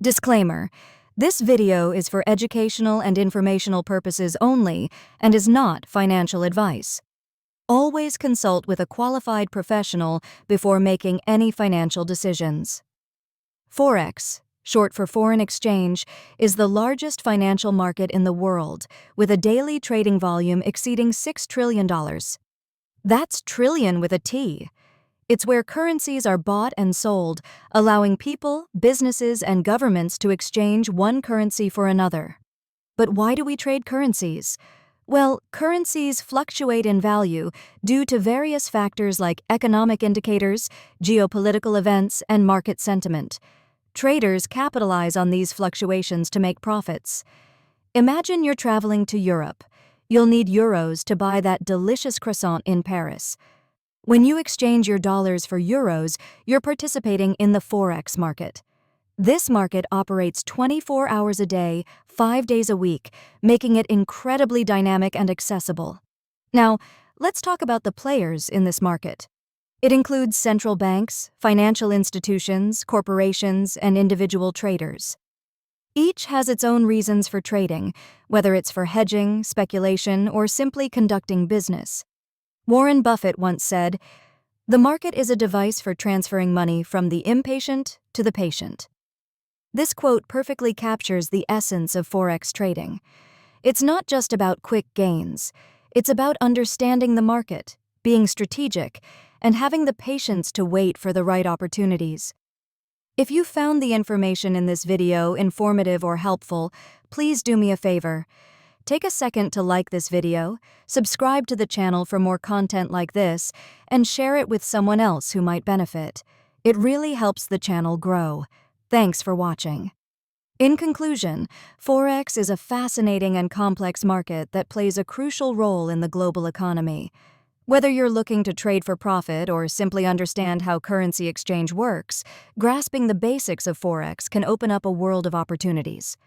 Disclaimer: this video is for educational and informational purposes only and is not financial advice. Always consult with a qualified professional before making any financial decisions. Forex, short for foreign exchange, is the largest financial market in the world, with a daily trading volume exceeding $6 trillion. That's trillion with a T. It's where currencies are bought and sold, allowing people, businesses, and governments to exchange one currency for another. But why do we trade currencies? Well, currencies fluctuate in value due to various factors like economic indicators, geopolitical events, and market sentiment. Traders capitalize on these fluctuations to make profits. Imagine you're traveling to Europe. You'll need euros to buy that delicious croissant in Paris. When you exchange your dollars for euros, you're participating in the Forex market. This market operates 24 hours a day, 5 days a week, making it incredibly dynamic and accessible. Now, let's talk about the players in this market. It includes central banks, financial institutions, corporations, and individual traders. Each has its own reasons for trading, whether it's for hedging, speculation, or simply conducting business. Warren Buffett once said, "The market is a device for transferring money from the impatient to the patient." This quote perfectly captures the essence of Forex trading. It's not just about quick gains. It's about understanding the market, being strategic, and having the patience to wait for the right opportunities. If you found the information in this video informative or helpful, please do me a favor. Take a second to like this video, subscribe to the channel for more content like this, and share it with someone else who might benefit. It really helps the channel grow. Thanks for watching. In conclusion, Forex is a fascinating and complex market that plays a crucial role in the global economy. Whether you're looking to trade for profit or simply understand how currency exchange works, grasping the basics of Forex can open up a world of opportunities.